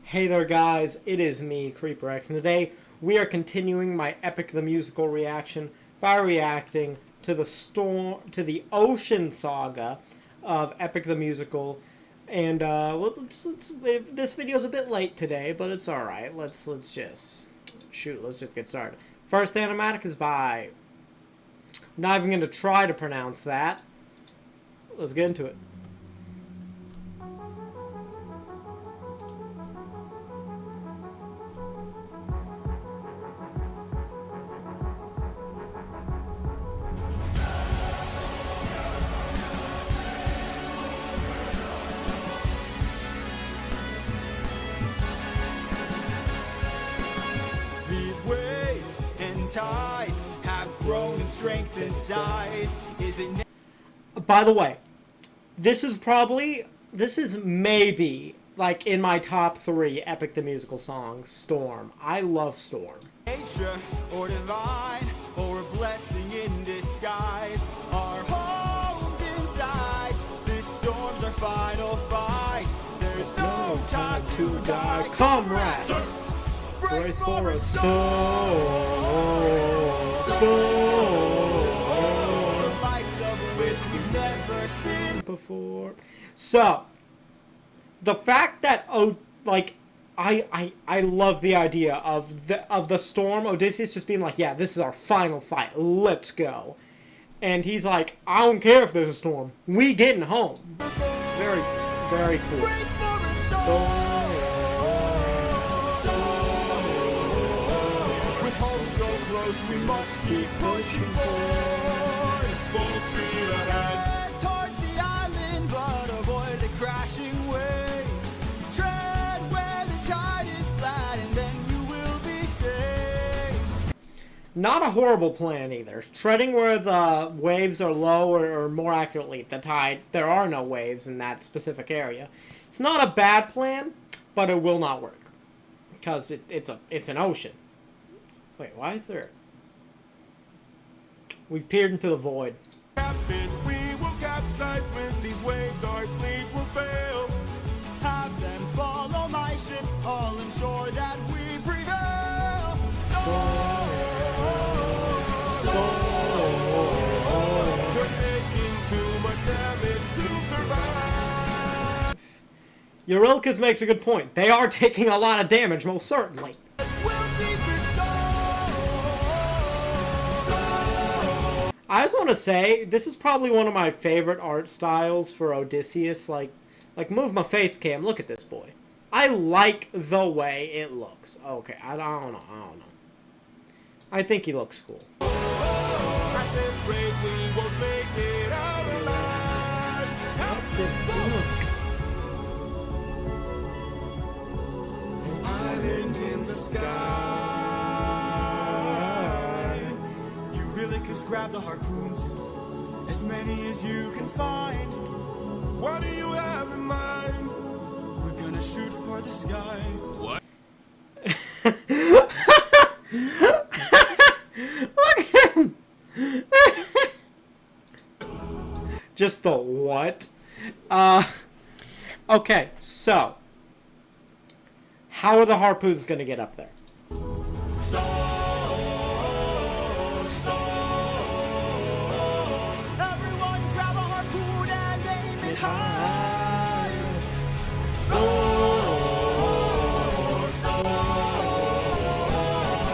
Hey there guys, it is me, CreeperX, and today we are continuing my Epic the Musical reaction by reacting to the Ocean Saga of Epic the Musical. And this video's a bit late today, but it's alright. Let's just get started. First animatic is by, not even gonna try to pronounce that. Let's get into it. These waves and tides have grown in strength and size. Is it? By the way, this is maybe like in my top 3 Epic the Musical songs. Storm. I love Storm. Nature or divine or a blessing in disguise. Our homes inside. This storm's our final fight. There's no time to die, comrades. Brace for a storm. The lights of which we've never seen Before. So, the fact that I love the idea of the storm. Odysseus just being like, yeah, this is our final fight. Let's go. And he's like, I don't care if there's a storm. We getting home. It's very, very cool. Brace for a storm. With hope so close, we must keep pushing forward. Full speed ahead towards the island, but avoid the crashing waves. Tread where the tide is flat, and then you will be safe. Not a horrible plan either. Treading where the waves are low, or more accurately, the tide. There are no waves in that specific area. It's not a bad plan, but it will not work because it's an ocean. Wait, why is there? We've peered into the void. Captain, we will capsize with these waves. Our fleet will fail. Have them follow my ship. I'll ensure that we prevail. We're taking too much damage to survive. Eurylochus makes a good point. They are taking a lot of damage, most certainly. We'll beat the storm. I just want to say, this is probably one of my favorite art styles for Odysseus. Like move my face cam. Look at this boy. I like the way it looks. Okay, I don't know. I think he looks cool. At this rate, we won't make it out alive. An island in the sky. Eurylochus, grab the harpoons, as many as you can find. What do you have in mind? We're gonna shoot for the sky. What? Look at him! Just the what? Okay, so how are the harpoons gonna get up there? Everyone grab a harpoon and aim it high.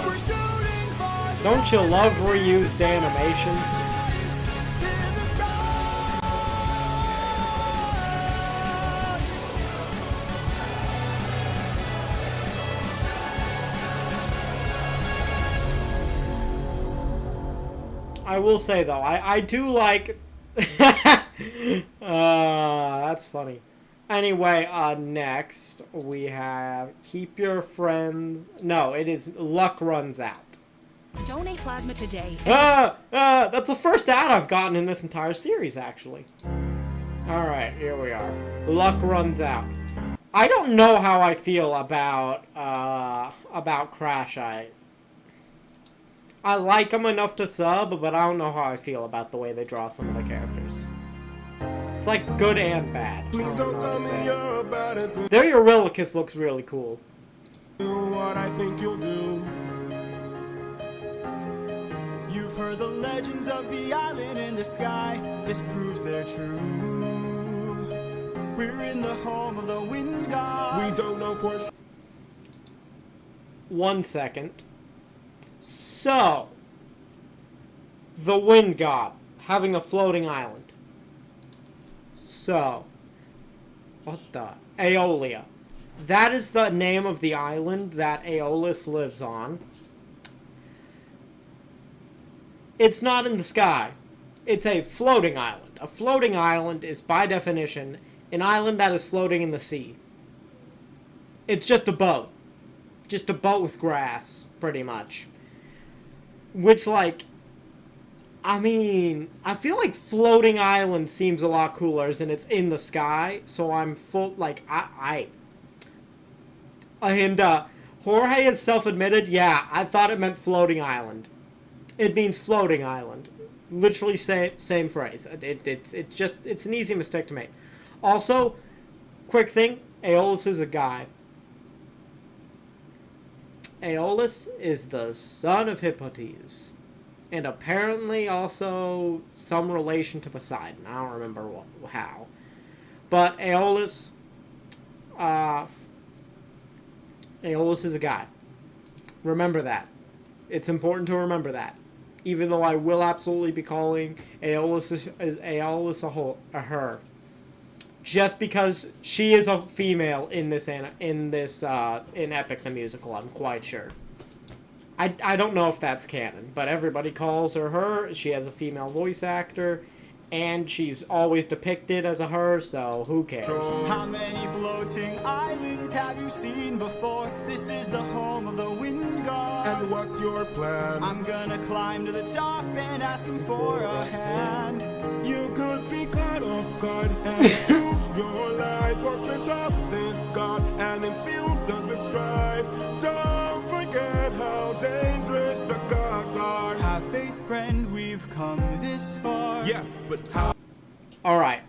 We're shooting for the Don't you love reused animation? in the sky. I will say though, I do like. That's funny. Anyway, next we have keep your friends. No, it is luck runs out. Donate plasma today. That's the first ad I've gotten in this entire series, actually. All right, here we are. Luck runs out. I don't know how I feel about Crash. I like them enough to sub, but I don't know how I feel about the way they draw some of the characters. It's like good and bad. Please don't tell me you're about to do Their Eurylochus looks really cool. what I think you'll do. You've heard the legends of the island in the sky. This proves they're true. We're in the home of the wind god. We don't know for sure. 1 second. So, the wind god having a floating island. So, what the? Aeolia. That is the name of the island that Aeolus lives on. It's not in the sky. It's a floating island. A floating island is, by definition, an island that is floating in the sea. It's just a boat. Just a boat with grass, pretty much. Which, like, I mean, I feel like floating island seems a lot cooler as in it's in the sky, so I'm full, like, and, Jorge has self-admitted, yeah, I thought it meant floating island. It means floating island. Literally same phrase. It's an easy mistake to make. Also, quick thing, Aeolus is a guy. Aeolus is the son of Hippotes. And apparently also some relation to Poseidon. I don't remember how. But Aeolus is a guy. Remember that. It's important to remember that. Even though I will absolutely be calling Aeolus a her. Just because she is a female in Epic the Musical, I'm quite sure. I don't know if that's canon, but everybody calls her her. She has a female voice actor, and she's always depicted as a her, so who cares? How many floating islands have you seen before? This is the home of the wind god. And what's your plan? I'm gonna climb to the top and ask him for a hand. You could be caught off guard and lose your life or piss off this god and infuse us with strife. Don't forget how dangerous the gods are. Have faith, friend, we've come this far. Yes, but how? Alright.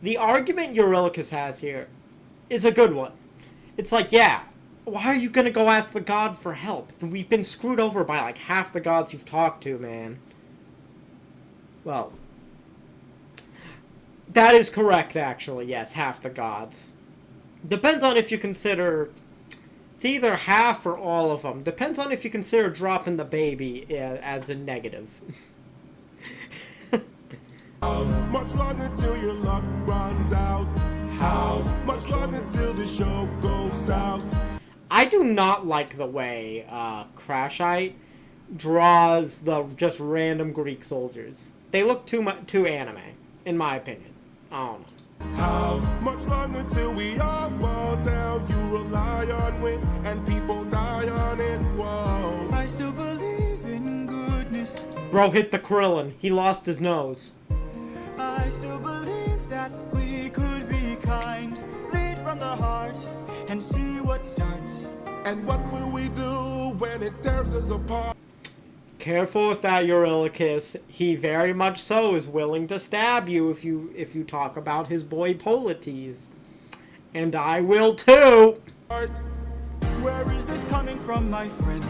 The argument Eurylochus has here is a good one. It's like, yeah, why are you gonna go ask the god for help? We've been screwed over by like half the gods you've talked to, man. Well, that is correct, actually. Yes, half the gods. Depends on if you consider... It's either half or all of them. Depends on if you consider dropping the baby as a negative. How much longer till your luck runs out? How much longer till the show goes south? I do not like the way Crashite draws the just random Greek soldiers. They look too anime, in my opinion. I don't know. How much longer till we all fall down? You rely on wind and people die on it. Whoa. I still believe in goodness. Bro hit the Krillin. He lost his nose. I still believe that we could be kind. Lead from the heart and see what starts. And what will we do when it tears us apart? Careful with that, Eurylochus. He very much so is willing to stab you if you talk about his boy Polites. And I will too! Where is this coming from, my friend?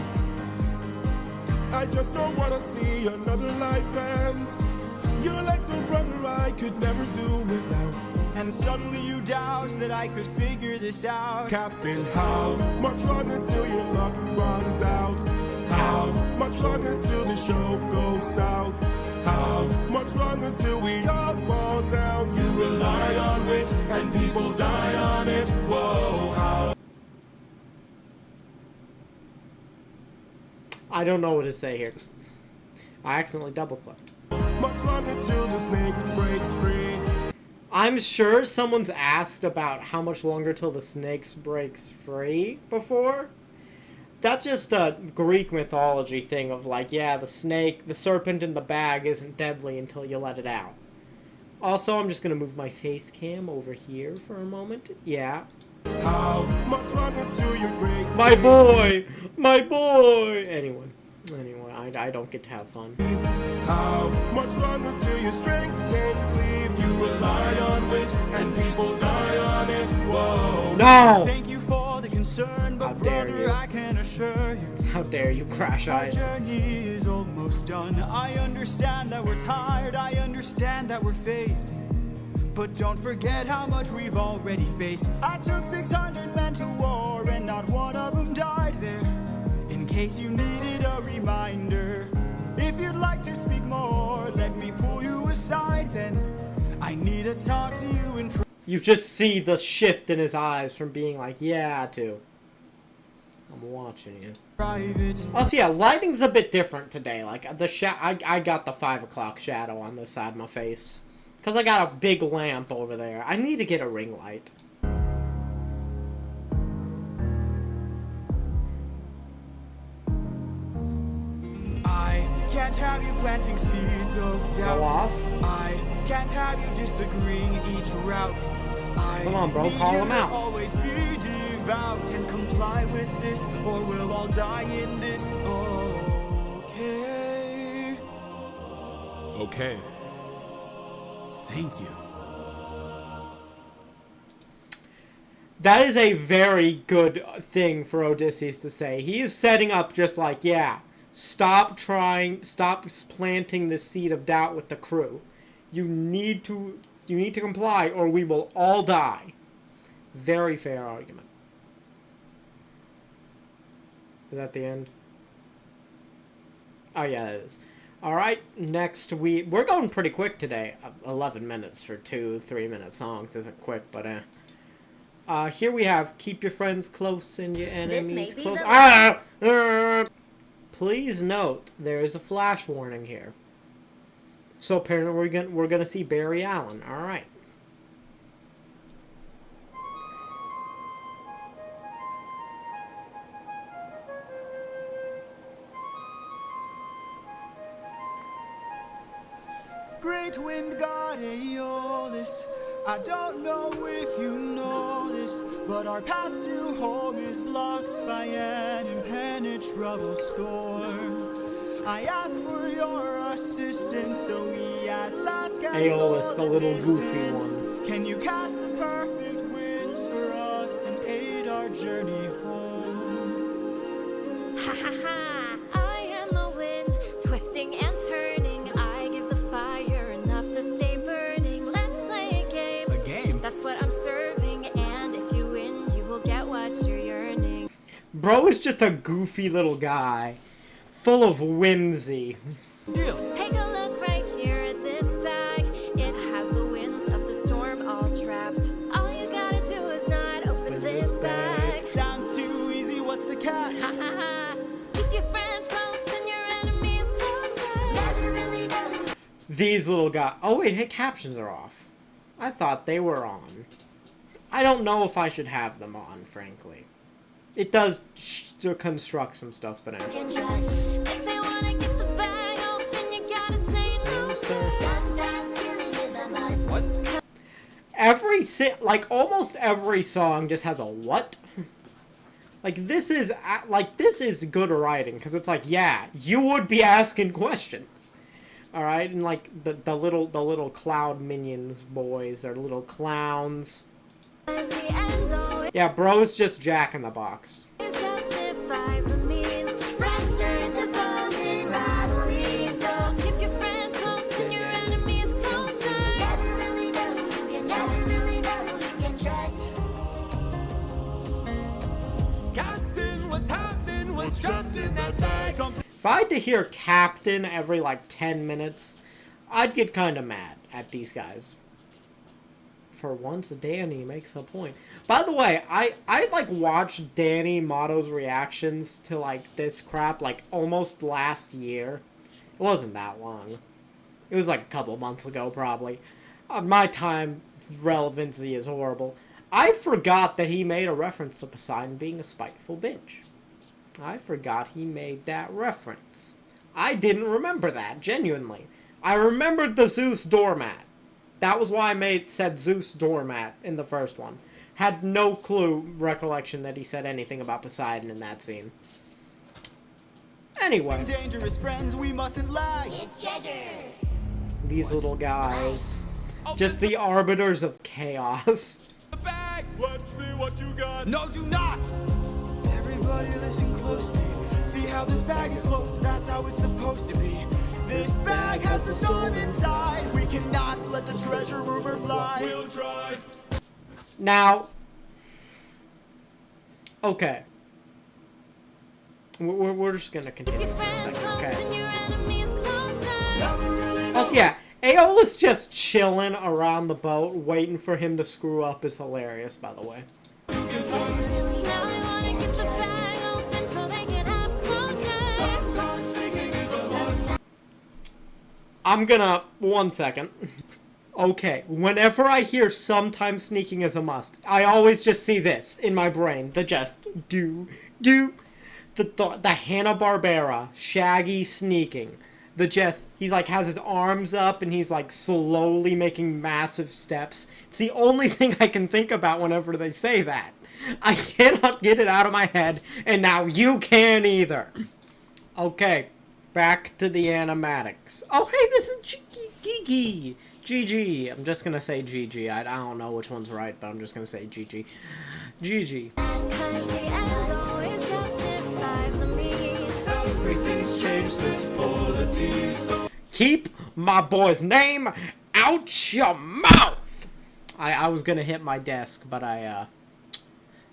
I just don't want to see another life end. You're like the brother I could never do without. And suddenly you doubt that I could figure this out. Captain, how much longer till your luck runs out? How much longer till the show goes south? How much longer till we all fall down? You rely on which and people die on it. Whoa, how? I don't know what to say here. I accidentally double-clicked. Much longer till the snake breaks free. I'm sure someone's asked about how much longer till the snake breaks free before. That's just a Greek mythology thing of like, yeah, the serpent in the bag isn't deadly until you let it out. Also, I'm just going to move my face cam over here for a moment. Yeah. How much longer till you're great? My boy! My boy! Anyway, I I don't get to have fun. How much longer till your strength takes leave? You rely on wish and people die on it. Whoa. No! Thank you for the concern, but How dare brother, you. I can assure you. How dare you, Crash Our Eye? journey is almost done. I understand that we're tired. I understand that we're phased. But don't forget how much we've already faced. I took 600 men to war, and not one of them died there. In case you needed a reminder, if you'd like to speak more, let me pull you aside then. I need to talk to you in You just see the shift in his eyes from being like, yeah, to I'm watching you. private. Also, yeah, lighting's a bit different today. Like, I got the 5 o'clock shadow on this side of my face. Because I got a big lamp over there. I need to get a ring light. I can't have you planting seeds of doubt. Go off. I can't have you disagreeing each route. I Come on, bro, need call you him to out. always be devout and comply with this, or we'll all die in this. Okay. Okay. Thank you. That is a very good thing for Odysseus to say. He is setting up just like, yeah, stop planting the seed of doubt with the crew. You need to comply or we will all die. Very fair argument. Is that the end? Oh yeah, it is. Alright, next we're going pretty quick today. 11 minutes for 2-3 minute songs isn't quick, but here we have keep your friends close and your enemies be close. the Please note there is a flash warning here. So apparently we're gonna see Barry Allen. All right. Great wind god Aeolus, I don't know if you know this, but our path to home is blocked by an impenetrable storm. I ask for your assistance, so we at last can Aeolus, go the little goofy distance. one. Can you cast the perfect winds for us and aid our journey home? Ha ha ha! I am the wind, twisting and turning. I give the fire enough to stay burning. Let's play a game. A game? That's what I'm serving, and if you win, you will get what you're yearning. Bro is just a goofy little guy, full of whimsy. Deal. Take a look right here at this bag. It has the winds of the storm all trapped. All you gotta do is not open this bag. Sounds too easy, what's the catch? Ha ha ha! Keep your friends close and your enemies closer. Never really know. These little guys. Oh wait, hey, captions are off. I thought they were on. I don't know if I should have them on, frankly. It does construct some stuff, but Can trust. If they wanna get the bag open, you gotta say no, sir. Sometimes killing is a must. What? almost every song just has a what. This is good writing because it's like, yeah, you would be asking questions. All right, and like the little cloud minions boys, they're little clowns. Is the end always Yeah, bro's just Jack in the Box. justifies the means. Friends turn to foes in rivalry. So keep your friends close and your enemies closer. Never really know who you can trust. Never really know who you can trust. Captain, what's happening? What's trapped in that bag? If I had to hear Captain every 10 minutes, I'd get kind of mad at these guys. For once, Danny makes a point. By the way, I watched Danny Motto's reactions to this crap almost last year. It wasn't that long. It was a couple months ago probably. My time relevancy is horrible. I forgot that he made a reference to Poseidon being a spiteful bitch. I forgot he made that reference. I didn't remember that, genuinely. I remembered the Zeus doormat. That was why I said Zeus doormat in the first one. Had no recollection that he said anything about Poseidon in that scene. Anyway, Dangerous friends, we mustn't lag. It's treasure. these little guys. Just the arbiters of chaos. The bag. Let's see what you got. No, do not. Everybody listen closely. See how this bag is closed. That's how it's supposed to be. This bag has the storm inside. We cannot let the treasure rumor fly. We'll try. Now, okay. We're just gonna continue for a second, okay? Also, yeah, Aeolus just chilling around the boat, waiting for him to screw up is hilarious, by the way. I'm gonna... one second. Okay, whenever I hear sometimes sneaking is a must, I always just see this in my brain. The just do. The Hanna-Barbera, Shaggy sneaking. The just, he's like, has his arms up and he's like slowly making massive steps. It's the only thing I can think about whenever they say that. I cannot get it out of my head, and now you can't either. Okay, back to the animatics. Oh, hey, this is Gigi. GG. I'm just gonna say GG. I don't know which one's right, but I'm just gonna say GG. GG. Everything's changed since polities. Keep my boy's name out your mouth! I was gonna hit my desk, but I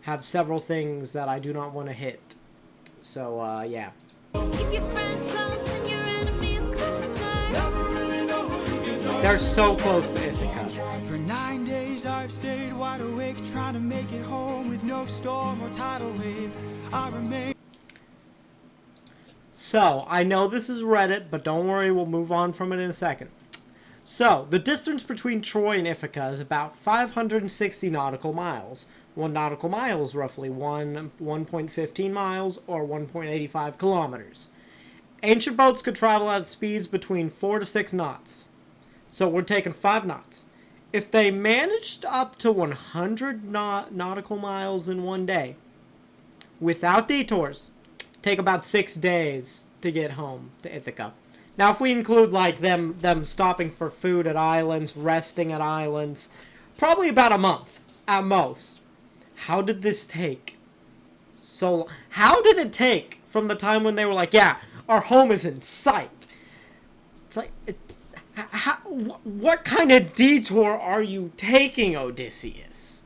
have several things that I do not want to hit. So, yeah. Keep your friends close and your enemies closer. They're so close to Ithaca. For 9 days I've stayed wide awake, trying to make it home with no storm or tidal wave. I remain. So, I know this is Reddit, but don't worry, we'll move on from it in a second. So, the distance between Troy and Ithaca is about 560 nautical miles. 1 nautical mile is roughly 1.15 miles or 1.85 kilometers. Ancient boats could travel at speeds between 4 to 6 knots. So we're taking 5 knots. If they managed up to 100 nautical miles in one day, without detours, take about 6 days to get home to Ithaca. Now, if we include like them stopping for food at islands, resting at islands, probably about a month at most. How did this take? So, how did it take from the time when they were like, yeah, our home is in sight? It's like, what kind of detour are you taking, Odysseus?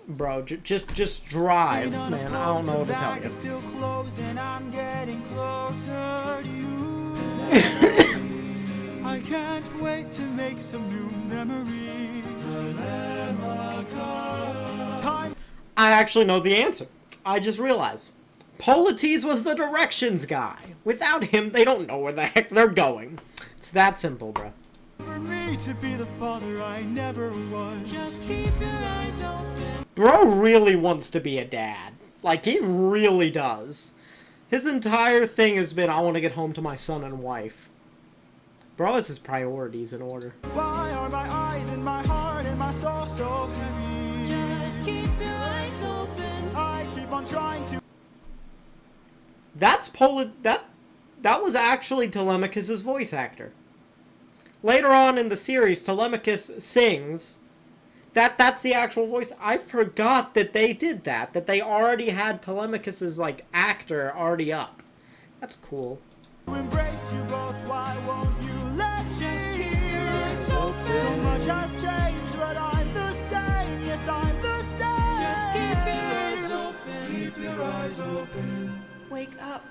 Bro, just drive, man. I don't know what to tell you. Still closing, I'm getting closer to you. I can't wait to make some new memories. Time. I actually know the answer. I just realized. Polites was the directions guy. Without him, they don't know where the heck they're going. It's that simple, bro. For me to be the father I never was. Just keep your eyes open. Bro really wants to be a dad. Like, he really does. His entire thing has been, I want to get home to my son and wife. Bro has his priorities in order. Why are my eyes and my heart and my soul so heavy? Just keep your eyes open. I keep on trying to. That's that was actually Telemachus' voice actor. Later on in the series, Telemachus sings. That's the actual voice. I forgot that they did that. That they already had Telemachus' like actor already up. That's cool. Embrace you both. Why won't you let me? Just keep your eyes open. So much has changed, but I'm the same. Yes, I'm the same. Just keep your eyes open. Keep your eyes open. Wake up.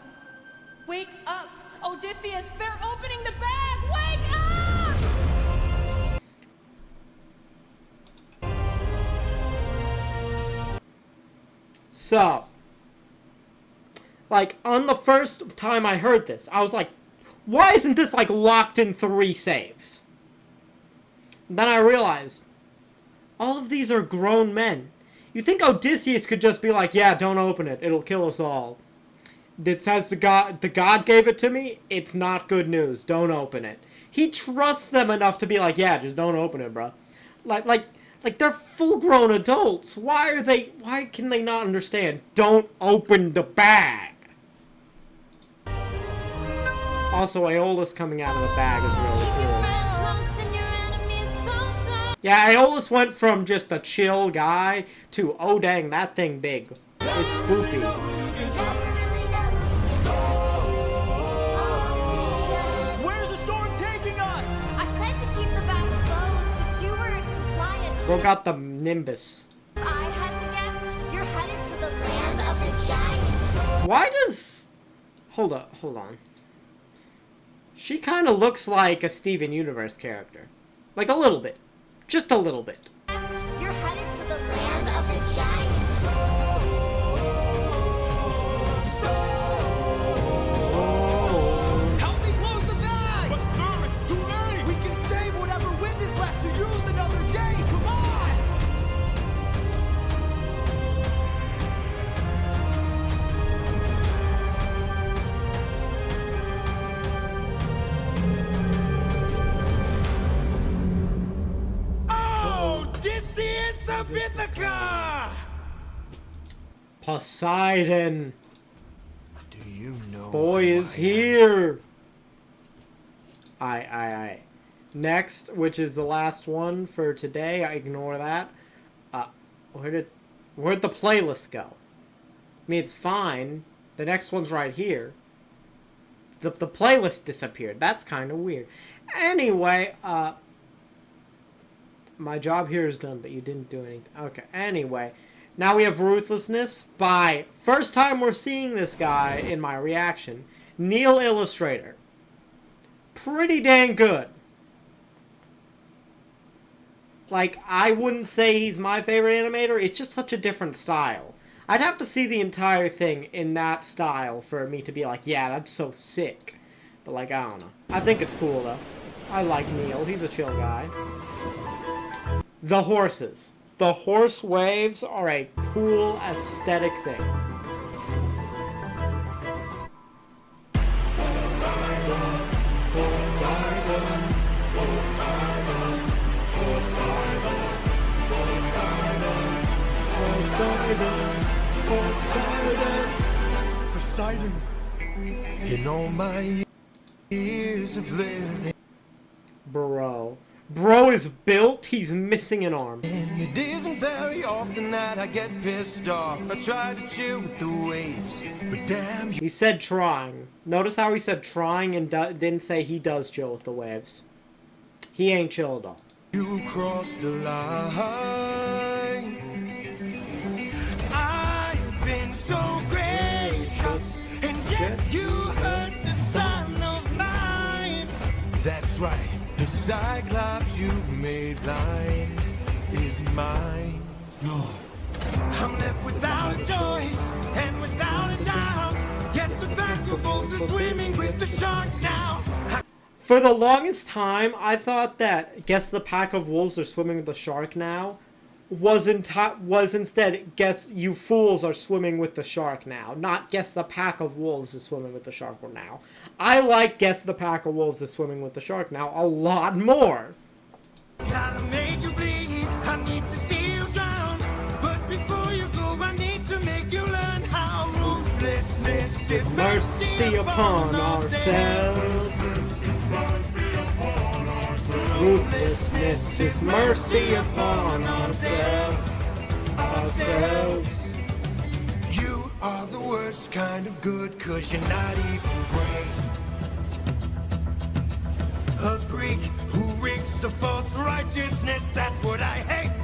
Wake up! Odysseus, they're opening the bag! Wake up! So, like, on the first time I heard this, I was like, why isn't this, like, locked in 3 saves? Then I realized, all of these are grown men. You think Odysseus could just be like, yeah, don't open it, it'll kill us all. It says the god gave it to me, it's not good news, don't open it. He trusts them enough to be like, yeah, just don't open it, bro. Like they're full-grown adults. Why can they not understand? Don't open the bag. Also, Aeolus coming out of the bag is really Keep your cool. friends close and your enemies closer. Yeah, Aeolus went from just a chill guy to, oh dang, that thing big. It's spoopy. Never really know who can trust. Where's the storm taking us? I said to keep the bag closed, but you weren't compliant. Bro got the Nimbus. I had to guess you're headed to the land of the giants. Why does... Hold on. She kind of looks like a Steven Universe character. Like a little bit. Just a little bit. You're headed to the land of the giants. Help me close the bag! But sir, it's too late! We can save whatever wind is left to use another day! Come on! Oh, Odysseus of Ithaca! Poseidon. Do you know Boy who is I am? here. Aye. Next, which is the last one for today. I ignore that. Where'd the playlist go? I mean, it's fine. The next one's right here. The playlist disappeared. That's kind of weird. Anyway, my job here is done, but you didn't do anything. Okay, anyway. Now we have Ruthlessness by... First time we're seeing this guy in my reaction. Neil Illustrator. Pretty dang good. Like, I wouldn't say he's my favorite animator. It's just such a different style. I'd have to see the entire thing in that style for me to be like, yeah, that's so sick. But, like, I don't know. I think it's cool, though. I like Neil. He's a chill guy. The horses. The horse waves are a cool aesthetic thing. Poseidon. In all my years of living, Bro is built, he's missing an arm. and it isn't very often that I get pissed off. I try to chill with the waves, but damn He said trying. Notice how he said trying and didn't say he does chill with the waves. He ain't chill at all. you crossed the line. I've been so gracious, and yet you hurt the son of mine. That's right, the Cyclops you made blind is mine. No. I'm left without a choice and without a doubt. Yes, the pack of wolves is swimming with the shark now. For the longest time, I thought that guess the pack of wolves are swimming with the shark now was instead guess you fools are swimming with the shark now, not guess the pack of wolves is swimming with the shark now. I like guess the pack of wolves is swimming with the shark now a lot more. Gotta make you bleed, I need to see you drown. But before you go, I need to make you learn how ruthlessness is Mercy upon ourselves. Ruthlessness is mercy upon ourselves. You are the worst kind of good, 'cause you're not even great. A Greek who reeks of false righteousness, that's what I hate.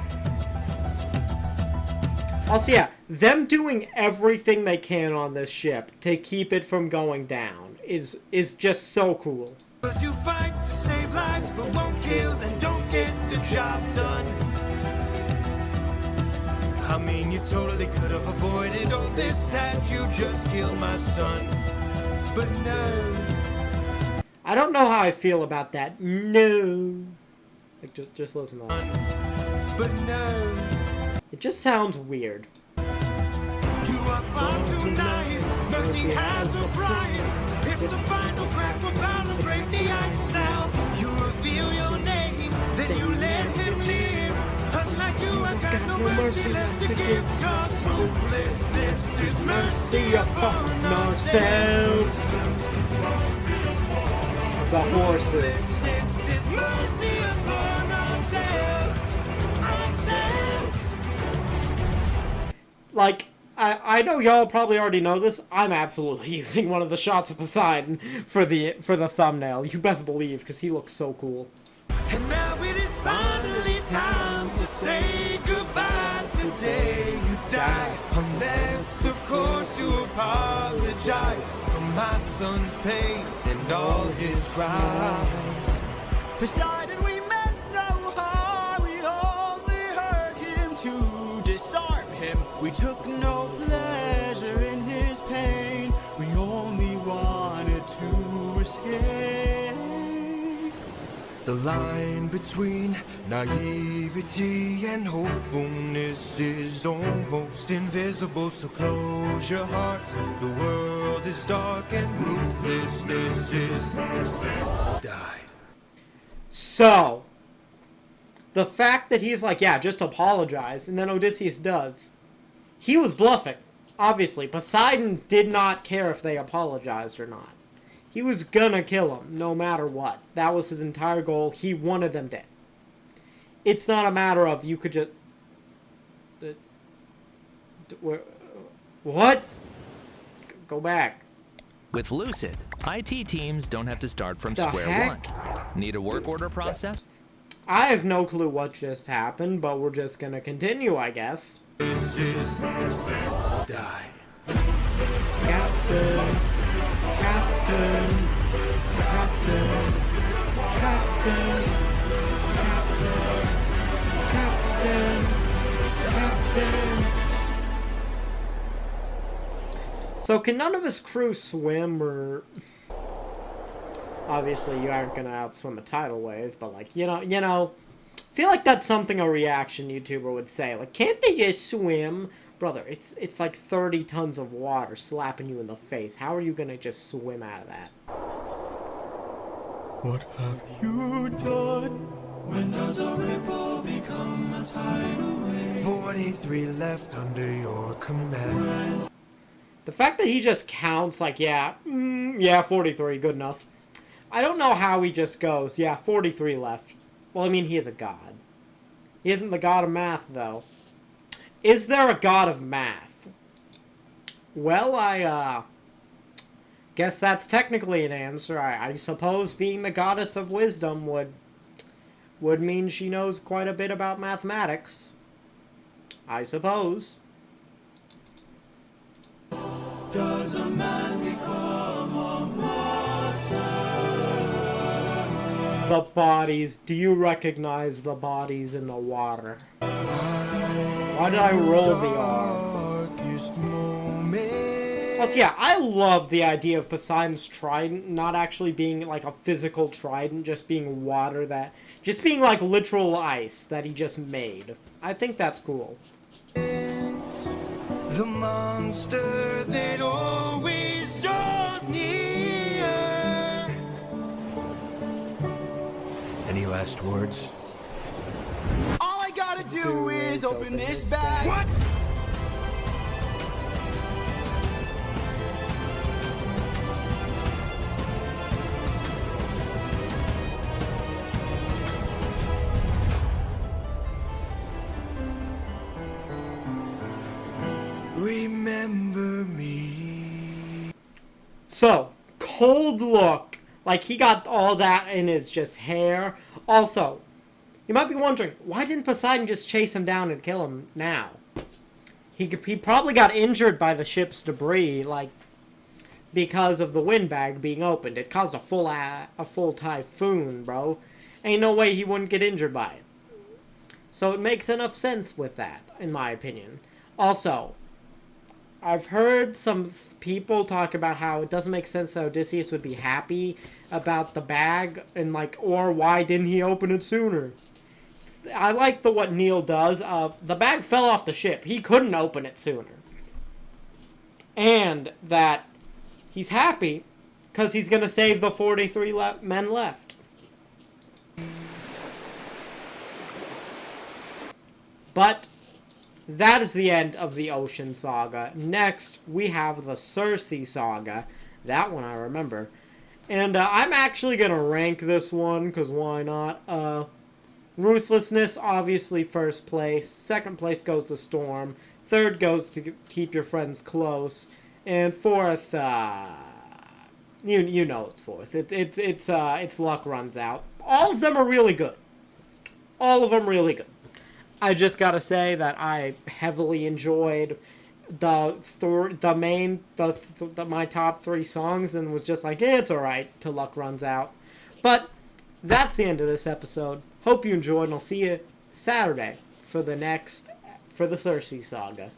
Also, yeah, them doing everything they can on this ship to keep it from going down is just so cool. 'Cause you fight to save lives, but won't kill and don't get the job done. I mean, you totally could have avoided all this had you just killed my son. But no. I don't know how I feel about that. No. Like, just listen to that. But no. It just sounds weird. You are far too nice. Mercy has a price. If the final crack we're bound to break the ice now. You reveal your name, then you let him live. Unlike you, I've got no mercy left to give. 'Cause ruthlessness is mercy Mercy upon ourselves. The horses. Mercy upon ourselves. Like, I know y'all probably already know this. I'm absolutely using one of the shots of Poseidon for the thumbnail. You best believe, because he looks so cool. And now it is finally time to say goodbye. Today you die. Unless, of course, you apologize for my son's pain and all his crimes. Poseidon, we meant no harm. We only hurt him to disarm him. We took no pleasure in his pain. We only wanted to escape. The line between naivety and hopefulness is almost invisible, so close your hearts. The world is dark and ruthlessness is die. So, the fact that he's like, yeah, just apologize, and then Odysseus does. He was bluffing. Obviously, Poseidon did not care if they apologized or not. He was gonna kill him, no matter what. That was his entire goal. He wanted them dead. It's not a matter of you could just... What? Go back. With Lucid, IT teams don't have to start from The square heck? one. Need a work order process? I have no clue what just happened, but we're just gonna continue, I guess. This is die. Captain, Captain, Captain, Captain, Captain, Captain. So can none of his crew swim, or... Obviously, you aren't gonna outswim a tidal wave, but like, you know, I feel like that's something a reaction YouTuber would say. Like, can't they just swim? Brother, it's like 30 tons of water slapping you in the face. How are you gonna just swim out of that? What have you done? When does a ripple become a tidal wave? 43 left under your command. The fact that he just counts like, yeah, 43, good enough. I don't know how he just goes, yeah, 43 left. Well, I mean, he is a god. He isn't the god of math, though. Is there a god of math? Well, I guess that's technically an answer. I suppose being the goddess of wisdom would mean she knows quite a bit about mathematics. I suppose. Does a man become a monster? The bodies. Do you recognize the bodies in the water? Why did I roll the R? Darkest moment. Also, yeah, I love the idea of Poseidon's trident not actually being like a physical trident, just being water just being like literal ice that he just made. I think that's cool. The monster that always draws near. Any last words? All I gotta do is open this bag. What? Remember me. So, cold look. Like, he got all that in his just hair. Also, you might be wondering, why didn't Poseidon just chase him down and kill him now? He probably got injured by the ship's debris, like, because of the windbag being opened. It caused a full typhoon, bro. Ain't no way he wouldn't get injured by it. So it makes enough sense with that, in my opinion. Also, I've heard some people talk about how it doesn't make sense that Odysseus would be happy about the bag, and like, or why didn't he open it sooner? I like what Neil does. The bag fell off the ship. He couldn't open it sooner. And that he's happy because he's going to save the 43 men left. But that is the end of the Ocean Saga. Next, we have the Circe Saga. That one I remember. And I'm actually going to rank this one, because why not? Ruthlessness, obviously first place. Second place goes to Storm. Third goes to Keep Your Friends Close. And fourth, you know it's fourth. It's Luck Runs Out. All of them are really good. All of them really good. I just gotta say that I heavily enjoyed my top 3 songs, and was just like, it's alright till Luck Runs Out. But that's the end of this episode. Hope you enjoyed, and I'll see you Saturday for the Cersei Saga.